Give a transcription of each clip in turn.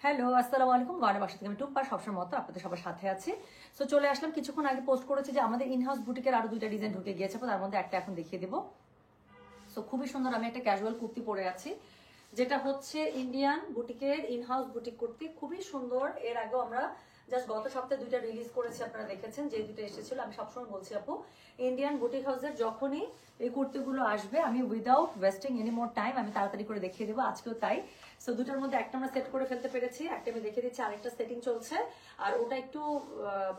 Hello, আসসালামু আলাইকুম। গয়না বাসা থেকে আমি টুম্পা, সবসময় মতো আপনাদের সবার সাথে আছি। সো চলে আসলাম, কিছুক্ষণ আগে পোস্ট করেছি যে আমাদের ইনহাউস বুটিকের আরো 2টা ডিজাইন ঢুকে গিয়েছে, তার মধ্যে একটা এখন দেখিয়ে দেবো। সো খুবই সুন্দর, আমি একটা ক্যাজুয়াল কুর্তি পরে আছি, যেটা হচ্ছে ইন্ডিয়ান বুটিকের ইনহাউস বুটিক কুর্তি, খুবই সুন্দর। এর আগেও আমরা জাস্ট গত সপ্তাহে 2টা রিলিজ করেছি, আপনারা দেখেছেন। যে 2টা এসেছিল, আমি সবসময় বলছি আপু, ইন্ডিয়ান বুটিক হাউসের যখনই এই কুর্তিগুলো আসবে, আমি without wasting any more time আমি তাড়াতাড়ি করে দেখিয়ে দেবো। আজকেও তাই। সো 2টার মধ্যে একটা আমরা সেট করে ফেলতে পেরেছি, একটা আমি দেখে দিচ্ছি, আরেকটা সেটিং চলছে। আর ওটা একটু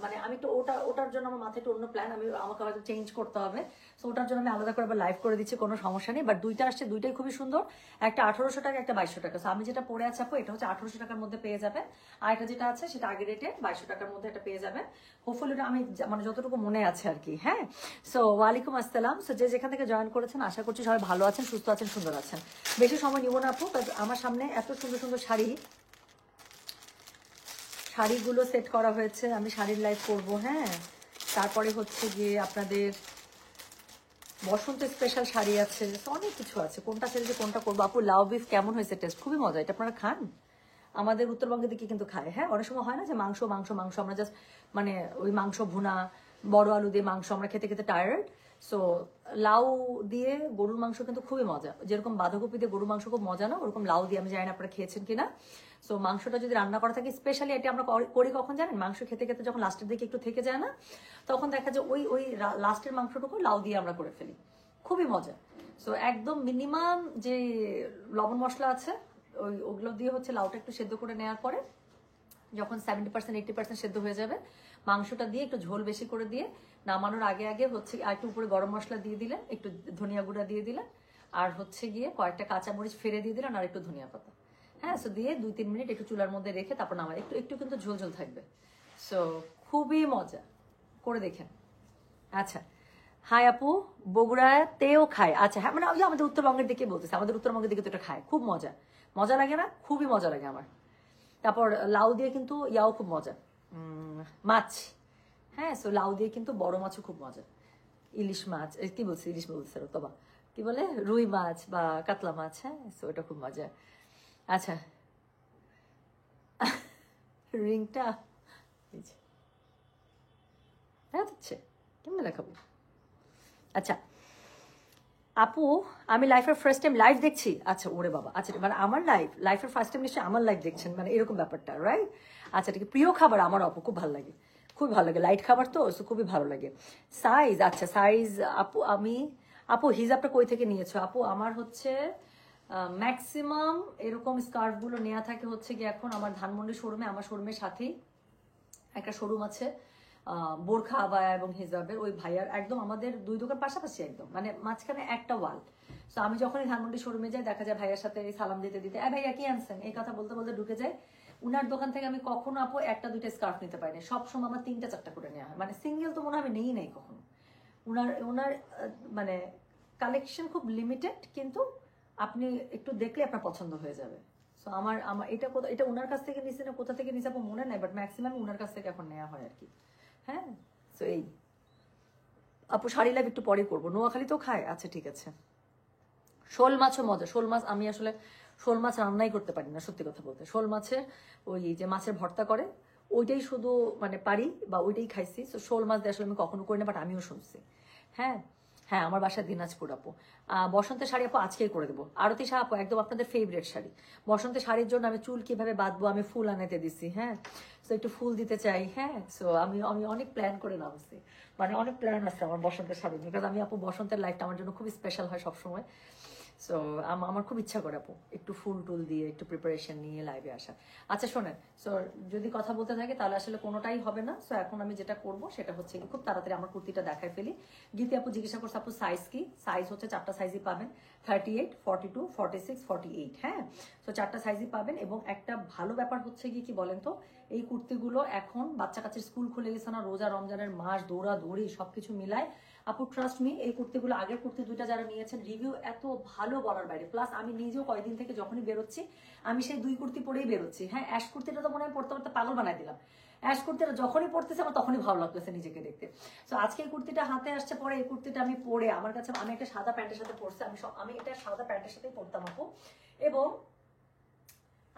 মানে আমি একটু ওটার জন্য আমার মাথায় একটু অন্য প্ল্যান, আমাকে হয়তো চেঞ্জ করতে হবে। সো ওটার জন্য আমি আলাদা করে আবার লাইভ করে দিচ্ছি, কোনো সমস্যা নেই। বাট 2টা আসছে, 2টাই খুবই সুন্দর। একটা 1800 টাকা, একটা 2200 টাকা। সো আমি যেটা পরে আছি আপু, এটা হচ্ছে 1800 টাকার মধ্যে পেয়ে যাবেন। আর এটা যেটা আছে সেটা আগের রেটে 2200 টাকার মধ্যে এটা পেয়ে যাবেন। হোপফুলি এটা আমি মানে যতটুকু মনে আছে আর কি। হ্যাঁ, সো ওয়ালাইকুম আসসালাম। সো যে যেখান থেকে জয়েন করেছেন, আশা করছি সবাই ভালো আছেন, সুস্থ আছেন, সুন্দর আছেন। বেশি সময় নিব না আপু, আমার সামনে এত সুন্দর সুন্দর শাড়িগুলো সেট করা হয়েছে। আমি শাড়ির লাইভ করবো। হ্যাঁ, তারপরে হচ্ছে গিয়ে আপনাদের বসন্ত স্পেশাল শাড়ি আছে, অনেক কিছু আছে। কোনটা ছেড়ে যে কোনটা করবো আপু। লাউ বিফ কেমন হয়েছে টেস্ট? খুবই মজা। এটা আপনারা খান? আমাদের উত্তরবঙ্গের দিকে কিন্তু খায়। হ্যাঁ, অনেক সময় হয় না যে মাংস মাংস মাংস আমরা জাস্ট মানে ওই মাংস ভুনা, বড় আলু দিয়ে মাংস আমরা খেতে খেতে টায়ার্ড। সো লাউ দিয়ে গরুর মাংস কিন্তু খুবই মজা। যেরকম বাঁধাকপি দিয়ে গরুর মাংস খুব মজা না, ওরকম লাউ দিয়ে, আমি জানি না আপনারা খেয়েছেন কিনা। সো মাংসটা যদি রান্না করা থাকে, স্পেশালি এটা আমরা করি কখন জানেন? মাংস খেতে খেতে যখন লাস্টের দিকে একটু থেকে যায় না, তখন দেখা যায় ওই ওই লাস্টের মাংসটুকু লাউ দিয়ে আমরা করে ফেলি। খুবই মজা। সো একদম মিনিমাম যে লবণ মশলা আছে ওগুলো দিয়ে হচ্ছে লাউটা একটু সেদ্ধ করে নেওয়ার পরে, যখন 70% 80% সেদ্ধ হয়ে যাবে, মাংসটা দিয়ে একটু ঝোল বেশি করে দিয়ে নামানোর আগে আগে হচ্ছে আর একটু উপরে গরম মশলা দিয়ে দিলেন, একটু ধনিয়া গুঁড়া দিয়ে দিলেন, আর হচ্ছে গিয়ে কয়েকটা কাঁচামরিচ ফেলে দিয়ে দিলেন, আর একটু ধনিয়া পাতা। হ্যাঁ, সো দিয়ে 2-3 মিনিট একটু চুলার মধ্যে রেখে তারপর নামাই। একটু একটু কিন্তু ঝোল ঝোল থাকবে। সো খুবই মজা, করে দেখেন। আচ্ছা, হাই আপু, বগুড়াতেও খায়? আচ্ছা, হ্যাঁ, মানে ওই যে আমাদের উত্তরবঙ্গের দিকে বলতেছে, আমাদের উত্তরবঙ্গের দিকে তো এটা খায়, খুব মজা। মজা লাগে না? খুবই মজা লাগে আমার। তারপর লাউ দিয়ে কিন্তু ইয়াও খুব মজা, মাছ। হ্যাঁ, সো লাউ দিয়ে কিন্তু বড় মাছও খুব মজা। ইলিশ মাছ, কি বলছি, ইলিশ বলছে তবা, কি বলে, রুই মাছ বা কাতলা মাছ। হ্যাঁ, সো এটা খুব মজা। আচ্ছা, রিংটা হ্যাঁ হচ্ছে কেমন দেখাবো। আচ্ছা আপু, আমি লাইফের ফার্স্ট টাইম লাইভ দেখছি। আচ্ছা, ওরে বাবা। আচ্ছা, মানে আমার লাইফের ফার্স্ট টাইম নিশ্চয়ই আমার লাইভ দেখছেন, মানে এরকম ব্যাপারটা, রাইট? আচ্ছা, ঠিক। প্রিয় খাবার আমার আপু খুব ভালো লাগে, খুবই ভালো লাগে লাইট খাবার তো, খুবই ভালো লাগে। সাইজ, আচ্ছা সাইজ আপু, আপু হিজাবটা কই থেকে নিয়েছো আপু? আমার হচ্ছে ম্যাক্সিমাম এরকম স্কার্ফগুলো নেওয়া থাকে হচ্ছে কি এখন আমার ধানমন্ডি শোরুমে, আমার শোরুমের সাথেই একটা শোরুম আছে বোরখা আবায়া এবং হিজাবের। ওই ভাইয়ার একদম আমাদের 2 দোকান পাশাপাশি, একদম মানে মাঝখানে একটা ওয়াল। তো আমি যখনই ধানমন্ডি শোরুমে যাই, দেখা যায় ভাইয়ার সাথে সালাম দিতে দিতে ভাইয়া কি আনছেন এই কথা বলতে বলতে ঢুকে যায়। উনার দোকান থেকে আমি কখনো আপু 1-2টা স্কার্ফ নিতে পারিনি, সবসময় আমার 3-4টা করে নেওয়া হয়। মানে সিঙ্গেল তো মনে হয় আমি নেই নাই কখনো। উনার উনার মানে কালেকশন খুব লিমিটেড, কিন্তু আপনি একটু দেখলে আপনার পছন্দ হয়ে যাবে। সো আমার আমার এটা এটা উনার কাছ থেকে নিয়েছি না কোথা থেকে নিয়েছি আপু মনে নাই, বাট ম্যাক্সিমাম উনার কাছ থেকে এখন নেওয়া হয় আর কি। হ্যাঁ, সো এই আপু শাড়ি লাইভ একটু পরে করবো। নোয়াখালীতেও খায়? আচ্ছা, ঠিক আছে। শোল মাছও মজা। শোল মাছ আমি আসলে শোল মাছ রান্নাই করতে পারি না, সত্যি কথা বলতে। শোল মাছের ওই যে মাছের ভর্তা করে, ওইটাই শুধু মানে পারি, বা ওইটাই খাইছি। তো শোল মাছ দিয়ে আসলে আমি কখনো করি না, বাট আমিও শুনছি। হ্যাঁ, হ্যাঁ, আমার বাসায় দিনাজপুর আপু। বসন্তের শাড়ি আপু আজকেই করে দেবো। আরতি শাহ আপু, একদম আপনাদের ফেভারিট শাড়ি। বসন্তের শাড়ির জন্য আমি চুল কিভাবে বাঁধবো, আমি ফুল আনাতে দিছি। হ্যাঁ, সো একটু ফুল দিতে চাই। হ্যাঁ, সো আমি আমি অনেক প্ল্যান করে নামছি, মানে অনেক প্ল্যান আছে আমার বসন্তের শাড়ি নিয়ে। কারণ আমি আপু বসন্তের লাইফটা আমার জন্য খুব স্পেশাল হয় সবসময়। সো আমার খুব ইচ্ছা করে আপু একটু ফুল টুল দিয়ে একটু প্রিপারেশন নিয়ে লাইভে আসা। আচ্ছা শোনেন, সো যদি কথা বলতে থাকে তাহলে আসলে কোনোটাই হবে না। সো এখন আমি যেটা করব সেটা হচ্ছে খুব তাড়াতাড়ি আমার কুর্তিটা দেখায় ফেলি। গীতি আপু জিজ্ঞাসা করছে আপু সাইজ কি? সাইজ হচ্ছে 4টা সাইজই পাবেন, 38, 42, 46, 48। হ্যাঁ, সো 4টা সাইজই পাবেন। এবং একটা ভালো ব্যাপার হচ্ছে কি বলেন তো, এই কুর্তিগুলো এখন বাচ্চা কাচ্চার স্কুল খুলে গেছে না, রোজা রমজানের মাস, দৌড়াদৌড়ি সবকিছু মিলায় আপু ট্রাস্ট মি, এই কুর্তিগুলো আগের কুর্তি 2টা যারা নিয়েছেন রিভিউ এত ভালো বলার বাইরে। প্লাস আমি নিজেও কয়েকদিন থেকে যখনই বেরোচ্ছি, আমি সেই 2 কুর্তি পরেই বেরোচ্ছি। হ্যাঁ, অ্যাশ কুর্তিটা তো মনে হয় পড়তে পড়তে পাগল বানাই দিলাম। অ্যাশ কুর্তিটা যখনই পড়তেছে আমার তখনই ভালো লাগতেছে নিজেকে দেখতে। তো আজকে এই কুর্তিটা হাতে আসছে, পরে এই কুর্তিটা আমি পরে আমার কাছে, আমি একটা সাদা প্যান্টের সাথে পরছি, আমি এটা সাদা প্যান্টের সাথেই পরতাম আপু। এবং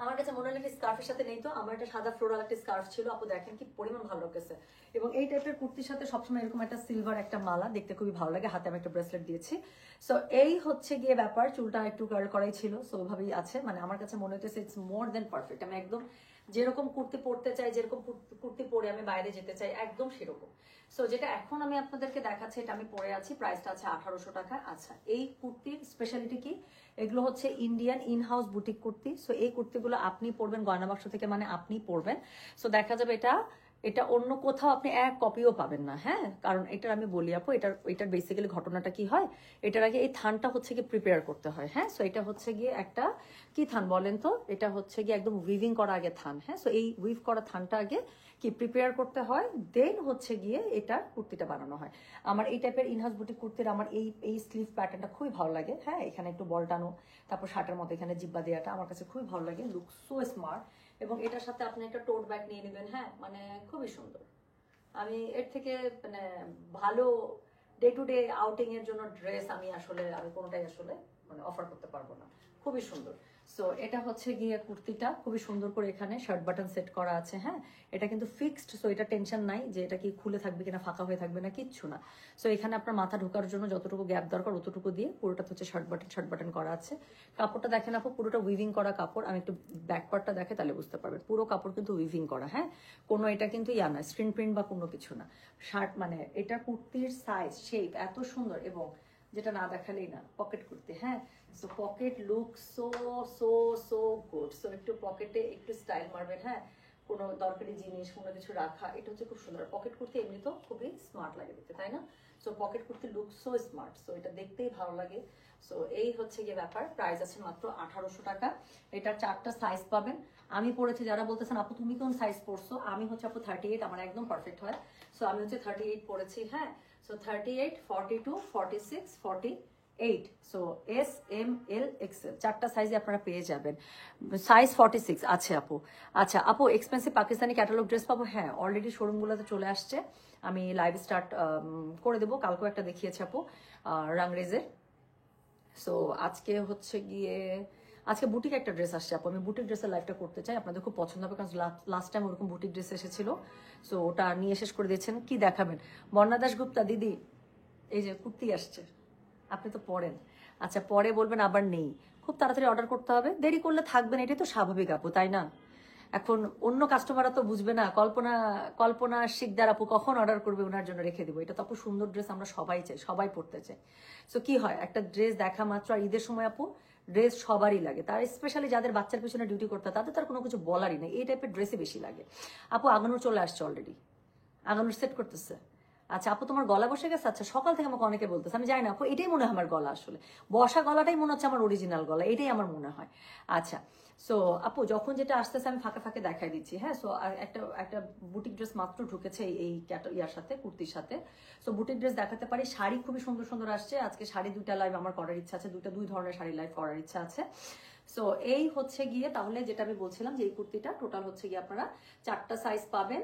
আমার কাছে মনে হলো কি স্কার্ফের সাথে নেই, তো আমার একটা সাদা ফ্লোরাল একটা স্কার্ফ ছিল, আপু দেখেন কি পরিমাণ ভালো লাগছে। এবং এই টাইপের কুর্তির সাথে সবসময় এরকম একটা সিলভার একটা মালা দেখতে খুবই ভালো লাগে, হাতে আমি একটা ব্রেসলেট দিয়েছি। সো এই হচ্ছে গিয়ে ব্যাপার, চুলটা একটু কার্ল করাই ছিল, সো ওভাবেই আছে, মানে আমার কাছে মনে হচ্ছে ইটস মোর দেন পারফেক্ট। আমি একদম যেরকম কুর্তি পরতে চাই, যেরকম কুর্তি পরে আমি বাইরে যেতে চাই, একদম সেরকম। সো যেটা এখন আমি আপনাদেরকে দেখাচ্ছি, এটা আমি পরে আছি, প্রাইসটা আছে 1800 টাকা। আচ্ছা, এই কুর্তির স্পেশালিটি কি? এগুলো হচ্ছে Indian in house boutique kurti. So এই কুর্তিগুলো আপনি পরবেন গয়না বাক্স থেকে, মানে আপনি পরবেন। সো দেখা যাবে এটা এটা অন্য কোথাও আপনি এক কপিও পাবেন না, হ্যাঁ। কারণ এটার আমি বলি আপু, এটার বেসিক্যালি ঘটনাটা কি হয়, এটার আগে এই থানটা হচ্ছে গিয়ে প্রিপেয়ার করতে হয়, হ্যাঁ। সো এটা হচ্ছে গিয়ে একটা কি থান বলেন তো, এটা হচ্ছে গিয়ে একদম উইভিং করা আগে থান, হ্যাঁ। সো এই উইভ করা থানটা আগে কি প্রিপেয়ার করতে হয়, দেন হচ্ছে গিয়ে এটা কুর্তিটা বানানো হয়। আমার এই টাইপের ইনহাউস বুটিক কুর্তির আমার এই স্লিভ প্যাটার্নটা খুবই ভালো লাগে, হ্যাঁ। এখানে একটু বল টানো, তারপর শার্টের মতো এখানে জিব্বা দেওয়াটা আমার কাছে খুবই ভালো লাগে, লুক সো স্মার্ট। এবং এটার সাথে আপনি একটা টোট ব্যাগ নিয়ে নেবেন, হ্যাঁ, মানে খুবই সুন্দর। আমি এর থেকে মানে ভালো ডে টু ডে আউটিং এর জন্য ড্রেস আমি কোনোটাই আসলে মানে অফার করতে পারবো না, খুবই সুন্দর। সো এটা হচ্ছে গিয়ে কুর্তিটা খুবই সুন্দর করে এখানে শার্ট বাটন সেট করা আছে, হ্যাঁ। এটা কিন্তু ফিক্সড, সো এটা টেনশন নাই যে এটা কি খুলে থাকবে কিনা, ফাঁকা হয়ে থাকবে না, কিচ্ছু না। সো এখানে আপনার মাথা ঢোকার জন্য যতটুকু গ্যাপ দরকার অতটুকু দিয়ে পুরোটা হচ্ছে শার্ট বাটন করা আছে। কাপড়টা দেখেন আপু, পুরোটা উইভিং করা কাপড়। আমি একটু ব্যাক পার্টটা দেখে তাহলে বুঝতে পারবেন, পুরো কাপড় কিন্তু উইভিং করা, হ্যাঁ। কোনো এটা কিন্তু ইয়া না, স্ক্রিন প্রিন্ট বা কোনো কিছু না। শার্ট মানে এটা কুর্তির সাইজ শেপ এত সুন্দর, এবং যেটা না দেখালেই না, পকেট কুর্তি, হ্যাঁ। So pocket look so so so good. So একটু পকেটে একটু স্টাইল মারবেন, হ্যাঁ, কোনো দরকারি জিনিস কোনো কিছু রাখা, এটা হচ্ছে খুব সুন্দর। পকেট কুর্তি এমনি তো খুবই স্মার্ট লাগে দেখতে, তাই না? So pocket kurti look so smart, so এটা দেখতেই ভালো লাগে। সো এই হচ্ছে গিয়ে ব্যাপার, প্রাইস আছে মাত্র 1800 টাকা। এটার 4টা সাইজ পাবেন। আমি পড়েছি, যারা বলতেছেন আপু তুমি কোন সাইজ পড়ছো, আমি হচ্ছে আপু 38, আমার একদম পারফেক্ট হয়। সো আমি হচ্ছে 38 পড়েছি, হ্যাঁ। So 38, 42, 46, 48। So S M L XL 4টা সাইজে আপনারা পেয়ে যাবেন। সাইজ 46 আছে আপু। আচ্ছা আপু, এক্সপেন্সিভ পাকিস্তানি ক্যাটালগ ড্রেস পাবো? হ্যাঁ, অলরেডি শোরুমগুলোতে চলে আসছে, আমি লাইভ স্টার্ট করে দেবো। কালকেও একটা দেখিয়েছে আপু রাংরেজে। সো আজকে হচ্ছে গিয়ে আজকে বুটিক একটা ড্রেস আসছে আপু, আমি বুটিক ড্রেসের লাইভটা করতে চাই, আপনাদের খুব পছন্দ হবে, কারণ লাস্ট টাইম ওরকম বুটিক ড্রেস এসেছিল। সো ওটা নিয়ে শেষ করে দিয়েছেন। কি দেখাবেন? বর্ণা দাশগুপ্তা দিদি, এই যে কুর্তি আসছে, আপনি তো পড়েন। আচ্ছা, পরে বলবেন আবার নেই, খুব তাড়াতাড়ি অর্ডার করতে হবে, দেরি করলে থাকবেন, এটাই তো স্বাভাবিক আপু, তাই না? এখন অন্য কাস্টমাররা তো বুঝবে না, কল্পনা শিকদার আপু কখন অর্ডার করবে, ওনার জন্য রেখে দিব। এটা তো আপু সুন্দর ড্রেস, আমরা সবাই চাই, সবাই পড়তে চাই। সো কি হয়, একটা ড্রেস দেখা মাত্র, আর ঈদের সময় আপু ড্রেস সবারই লাগে, তার স্পেশালি যাদের বাচ্চার পিছনে ডিউটি করতে হয়, তাদের তার কোনো কিছু বলারই নেই, এই টাইপের ড্রেসই বেশি লাগে। আপু আগানুর চলে আসছে অলরেডি, আগানুর সেট করতেছে। আচ্ছা আপু, তোমার গলা বসে গেছে? আচ্ছা, সকাল থেকে আমাকে অনেকে বলতেছে, আমি জানি না আপু, এটাই মনে হয় আমার গলা, আসলে বসা গলাটাই মনে হচ্ছে আমার অরিজিনাল গলা, এটাই আমার মনে হয়। আচ্ছা, সো আপু যখন যেটা আসতেছে আমি ফাঁকে ফাঁকে দেখাই দিচ্ছি, হ্যাঁ। সো আর একটা বুটিক ড্রেস মাত্র ঢুকেছে এই ইয়ার সাথে, কুর্তির সাথে। সো বুটিক ড্রেস দেখাতে পারি, শাড়ি খুবই সুন্দর সুন্দর আসছে আজকে, শাড়ি 2টা লাইভ আমার করার ইচ্ছা আছে, দুই ধরনের শাড়ি লাইভ করার ইচ্ছা আছে। সো এই হচ্ছে গিয়ে তাহলে যেটা আমি বলছিলাম, যে এই কুর্তিটা টোটাল হচ্ছে গিয়ে আপনারা 4টা সাইজ পাবেন,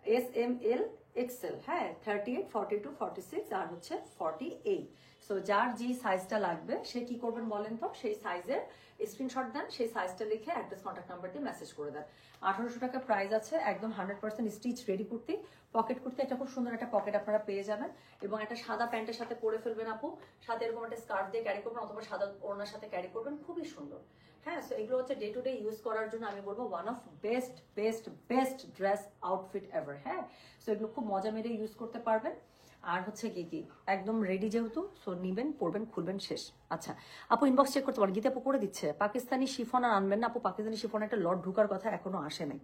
এস এম এল এক্সেল, হ্যাঁ। 38, 42, 46 আর হচ্ছে 48। সো যার যে সাইজটা লাগবে সে কি করবেন বলেন তো, সেই সাইজের স্ক্রিনশট দেন, সেই সাইজটা লিখে অ্যাড্রেস কন্ট্যাক্ট নাম্বার দিয়ে মেসেজ করে দেন। 1800 টাকা প্রাইস আছে, একদম 100% stitch ready kurti. Pocket kurti, একটা খুব সুন্দর একটা পকেট আপনারা পেয়ে যাবেন, এবং একটা সাদা প্যান্টের সাথে পরে ফেলবেন আপু, সাথে এরকম একটা স্কার্ট দিয়ে ক্যারি করবেন, অথবা সাদা ওড়নার সাথে ক্যারি করবেন, খুবই সুন্দর, হ্যাঁ। সো এগুলো হচ্ছে ডে টু ডে ইউজ করার জন্য আমি বলবো one of best dress outfit ever, হ্যাঁ। সো এগুলো খুব মজা মেরে ইউজ করতে পারবেন। আর হচ্ছে কি একদম রেডি যেহেতু, সো নিবেন, পরবেন, খুলবেন, শেষ। আচ্ছা আপু, ইনবক্স চেক করতে পারেন, গীতা আপু করে দিচ্ছে। পাকিস্তানি শিফন আর আনবেন না আপু, পাকিস্তানি শিফন একটা লট ঢুকার কথা এখনো আসে নাই,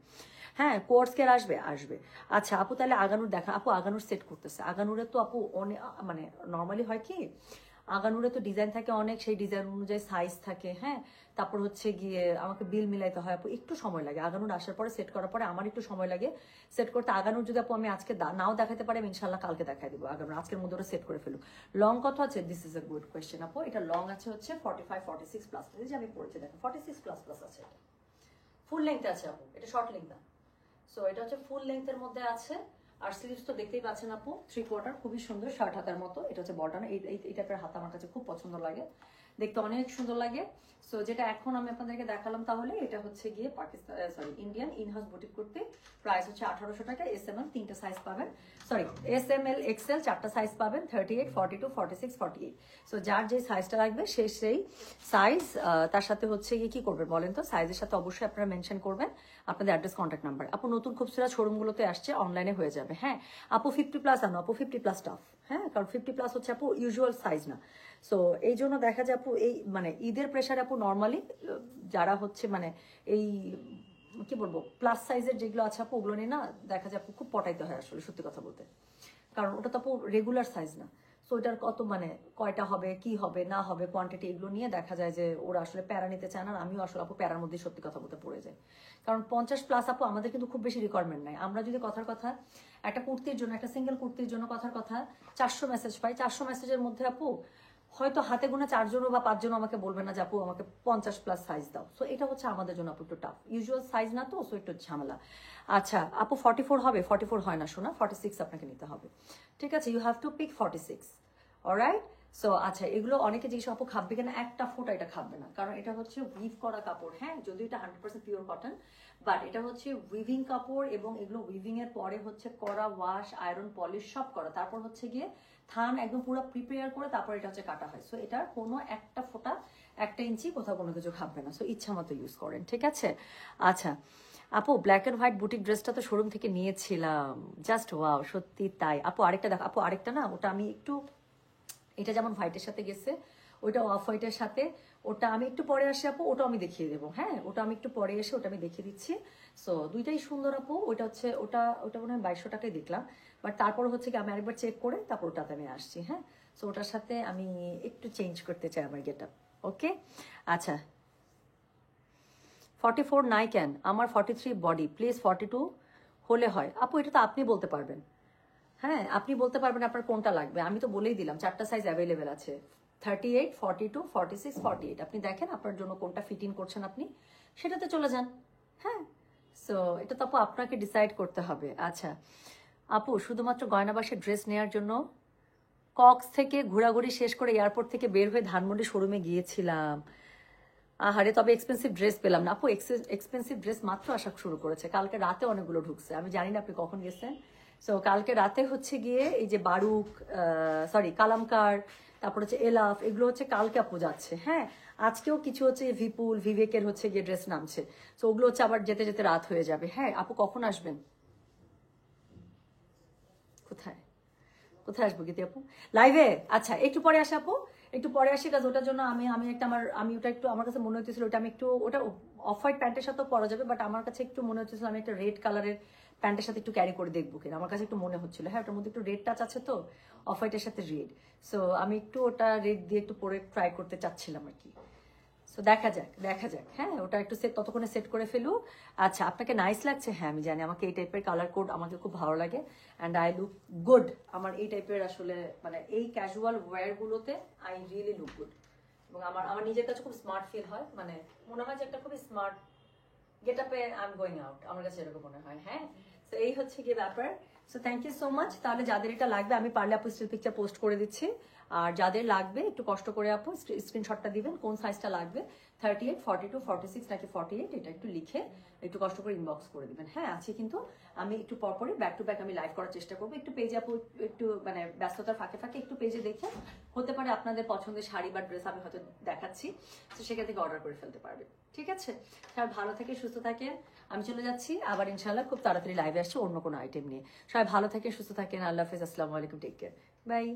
হ্যাঁ। কোর্স কেয়ার আসবে। আচ্ছা আপু, তাহলে আগানুর দেখা, আপু আগানুর সেট করতেছে। আগানুরে তো আপু অনেক মানে নর্মালি হয় কি, আগানুরে তো ডিজাইন থাকে অনেক, সেই ডিজাইন অনুযায়ী সাইজ থাকে, হ্যাঁ। তারপর হচ্ছে গিয়ে আমাকে বিল মিলাইতে হয় আপু, একটু সময় লাগে। আগানুর আসার পরে সেট করার পরে আমার একটু সময় লাগে সেট করতে। আগানুর যদি আপু আমি আজকে নাও দেখাতে পারি, আমি ইনশাল্লাহ কালকে দেখাই দিব। আগানুর আজকের মধ্যে ওটা সেট করে ফেলুক। লং কত আছে? This is a good question আপু। এটা লং আছে হচ্ছে 45, 46 প্লাস, যে আমি পড়েছি দেখেন 46 প্লাস প্লাস আছে। এটা ফুল লেন্থ আছে আপু, এটা শর্ট লেন্থ না। সো এটা হচ্ছে ফুল লেন্থের মধ্যে আছে। আর স্লিভস তো দেখতেই পাচ্ছেন আপু, 3/4 খুবই সুন্দর, শার্ট হাতার মতো। এটা হচ্ছে বটন, এই টাইপের হাতা আমার কাছে খুব পছন্দ লাগে। দেখতে অনেক সুন্দর লাগে। সো যেটা এখন আমি আপনাদেরকে দেখালাম, তাহলে এটা হচ্ছে গিয়ে Pakistan sorry Indian in-house boutique করতে প্রাইস হচ্ছে 1800 টাকা। SML 3টা সাইজ পাবেন, সরি SML XL 4টা সাইজ পাবেন, 38, 42, 46, 48। সো যার যে সাইজটা লাগবে সেই সাইজ, তার সাথে হচ্ছে গিয়ে কি করবেন বলেন তো, সাইজের সাথে অবশ্যই আপনারা মেনশন করবেন আপনাদের অ্যাড্রেস, কন্ট্যাক্ট নাম্বার। আপু নতুন খুবসুরত শোরুমগুলোতে আসছে, অনলাইনে হয়ে যাবে। হ্যাঁ আপু 50+ আনো, আপু 50+ টাফ। হ্যাঁ কারণ 50+ হচ্ছে আপু ইউজুয়াল সাইজ না। সো এই জন্য দেখা যায় আপু এই মানে ঈদের প্রেশারে আপু নর্মালি যারা হচ্ছে মানে এই কি বলবো প্লাস সাইজের যেগুলো আছে আপু, ওগুলো নিয়ে না দেখা যায় আপু খুব পটাইতে হয় আসলে, সত্যি কথা বলতে। কারণ ওটা তো আপু রেগুলার সাইজ না। সো এটার কত মানে কয়টা হবে, কি হবে না হবে, কোয়ান্টিটি, এগুলো নিয়ে দেখা যায় যে ওরা আসলে প্যারা নিতে চায় না। আর আমিও আসলে আপু প্যারার মধ্যে সত্যি কথা বলতে পড়ে যাই। কারণ 50+ আপু আমাদের কিন্তু খুব বেশি রিকোয়ারমেন্ট নাই। আমরা যদি কথার কথা একটা কুর্তির জন্য, একটা সিঙ্গেল কুর্তির জন্য কথার কথা 400 মেসেজ পাই, 400 মেসেজের মধ্যে আপু হয়তো হাতে গোনা 4জনও বা 5জনও আমাকে বলবে না যে আপু আমাকে 50+ সাইজ দাও। সো এটা হচ্ছে আমাদের জন্য আপু একটু টাফ, ইউজুয়াল সাইজ না তো, সো একটু ঝামেলা। আচ্ছা আপু 44 হবে? 44 হয় না শোনা, 46 আপনাকে নিতে হবে। ঠিক আছে, you have to pick 46। Alright. So আচ্ছা এগুলো অনেকে জিজ্ঞেস আপু খাবে কিনা, একটা ফোঁটা এটা খাবে না, কারণ এটা হচ্ছে উইভ করা কাপড়। হ্যাঁ যদিও এটা 100% পিওর কটন, বাট এটা হচ্ছে উইভিং কাপড়, এবং এগুলো উইভিং এর পরে হচ্ছে করা ওয়াশ, আয়রন, পলিশ সব করা, তারপর হচ্ছে গিয়ে থান একদম পুরো প্রিপেয়ার করে তারপর এটা হচ্ছে কাটা হয়। সো এটার কোনো একটা ফোঁটা 1 ইঞ্চি কোথাও কোনো কিছু খাবে না। সো ইচ্ছা মতো ইউজ করেন, ঠিক আছে। আচ্ছা আপু ব্ল্যাক এন্ড হোয়াইট বুটিক ড্রেসটা তো শোরুম থেকে নিয়েছিলাম, জাস্ট ওয়াও, সত্যি তাই। আপু আরেকটা দেখো, আপু আরেকটা না, ওটা আমি একটু, এটা যেমন হোয়াইটের সাথে গেছে, ওইটা অফ হোয়াইটের সাথে, ওটা আমি একটু পরে আসি আপু, ওটা আমি দেখিয়ে দেবো। হ্যাঁ ওটা আমি একটু পরে এসে ওটা আমি দেখিয়ে দিচ্ছি। সো দুইটাই সুন্দর আপু। ওইটা হচ্ছে ওটা ওটা মনে হয় 2200 টাকায় দেখলাম, বাট তারপর হচ্ছে কি আমি আরেকবার চেক করে তারপর ওটাতে আমি আসছি। হ্যাঁ সো ওটার সাথে আমি একটু চেঞ্জ করতে চাই আমার গেট আপ। ওকে আচ্ছা 44 নাই কেন, আমার 43 বডি, প্লিজ 42 হলে হয়। আপু এটা তো আপনি বলতে পারবেন। হ্যাঁ আপনি বলতে পারবেন আপনার কোনটা লাগবে, আমি তো বলেই দিলাম 4টা সাইজ অ্যাভেলেবেল আছে, 38, 42, 46, 48। আপনি দেখেন আপনার জন্য কোনটা ফিট ইন করছেন, আপনি সেটাতে চলে যান। হ্যাঁ সো এটা তো আপু আপনাকে ডিসাইড করতে হবে। আচ্ছা আপু শুধুমাত্র গয়নাবাসের ড্রেস নেওয়ার জন্য কক্স থেকে ঘোরাঘুরি শেষ করে এয়ারপোর্ট থেকে বের হয়ে ধানমন্ডি শোরুমে গিয়েছিলাম। আহারে তবে এক্সপেন্সিভ ড্রেস পেলাম না। আপু এক্সপেন্সিভ ড্রেস মাত্র আসা শুরু করেছে, কালকে রাতে অনেকগুলো ঢুকছে, আমি জানি না আপনি কখন গেছেন। সো কালকে রাতে হচ্ছে গিয়ে এই যে বারুক, সরি কালামকার, তারপর হচ্ছে এলাফ, এগুলো হচ্ছে কালকে আপু যাচ্ছে। হ্যাঁ আজকেও কিছু হচ্ছে বিপুল বিবেকের হচ্ছে গিয়ে ড্রেস নামছে। সো ওগুলো হচ্ছে আবার যেতে যেতে রাত হয়ে যাবে। হ্যাঁ আপু কখন আসবেন? কোথায় কোথায় আসবো গীতি আপু? লাইভে? আচ্ছা একটু পরে আসি আপু, একটু পরে আসি, কাজ ওটার জন্য আমি আমি একটা আমি ওটা একটু আমার কাছে মনে হচ্ছিল ওটা আমি একটু ওটা অফ হোয়াইট প্যান্টের সাথেও পরা যাবে, বাট আমার কাছে একটু মনে হচ্ছিল আমি একটা রেড কালারের প্যান্টের সাথে একটু ক্যারি করে দেখবো কিনা, আমার কাছে একটু মনে হচ্ছিল। হ্যাঁ ওটার মধ্যে একটু রেড টাচ আছে তো, অফ হোয়াইটের সাথে রেড। সো আমি একটু ওটা রেড দিয়ে একটু পরে ট্রাই করতে চাচ্ছিলাম আর কি। সো দেখা যাক দেখা যাক। হ্যাঁ ওটা একটু সেট ততক্ষণে সেট করে ফেলু। আচ্ছা আপনাকে নাইস লাগছে? হ্যাঁ আমি জানি আমাকে এই টাইপের কালার কোড আমাকে খুব ভালো লাগে, অ্যান্ড আই লুক গুড। আমার এই টাইপের আসলে মানে এই ক্যাজুয়াল ওয়্যার গুলোতে আই রিয়েলি লুক গুড, এবং আমার আমার নিজের কাছে খুব স্মার্ট ফিল হয়, মানে মনে হয় যে একটা খুবই স্মার্ট গেট আপে আই এম গোয়িং আউট, আমার কাছে এরকম মনে হয়। হ্যাঁ তো এই হচ্ছে গিয়ে ব্যাপার। So thank you so much. তাহলে যাদের এটা লাগবে আমি পারলে আপু স্টিল পিকচার পোস্ট করে দিচ্ছি, আর যাদের লাগবে একটু কষ্ট করে আপু স্ক্রিনশটটা দিবেন কোন সাইজটা লাগবে, 38, 42, 46 নাকি 48, এটা একটু লিখে একটু কষ্ট করে ইনবক্স করে দিবেন। হ্যাঁ আছে কিন্তু আমি একটু পরপরই ব্যাক টু ব্যাক আমি লাইভ করার চেষ্টা করবো, একটু পেজে আপু একটু মানে ব্যস্ততার ফাঁকে ফাঁকে একটু পেজে দেখে হতে পারে আপনাদের পছন্দের শাড়ি বা ড্রেস আমি হয়তো দেখাচ্ছি, তো সেখান থেকে অর্ডার করে ফেলতে পারবেন। ঠিক আছে, সবাই ভালো থেকে সুস্থ থাকেন। আমি চলে যাচ্ছি আবার ইনশাল্লাহ খুব তাড়াতাড়ি লাইভে আসছি অন্য কোনো আইটেম নিয়ে। সবাই ভালো থাকেন সুস্থ থাকেন। আল্লাহ হাফেজ, আসসালামু আলাইকুম, টেক কেয়ার, বাই।